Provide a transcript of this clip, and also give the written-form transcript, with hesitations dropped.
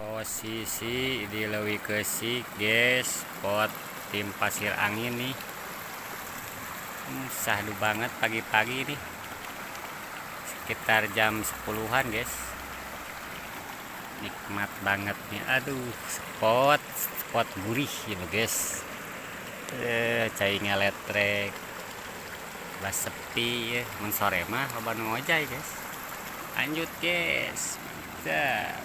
Posisi di Leuwi Keusik guys, spot tim pasir angin nih. Sahdu banget pagi-pagi nih, sekitar jam 10-an guys. Nikmat banget nih, aduh, spot gurih gitu guys. Cai ngeletrek bas sepi ya, men sore mah loba nu ngojay guys. Lanjut guys, mantap.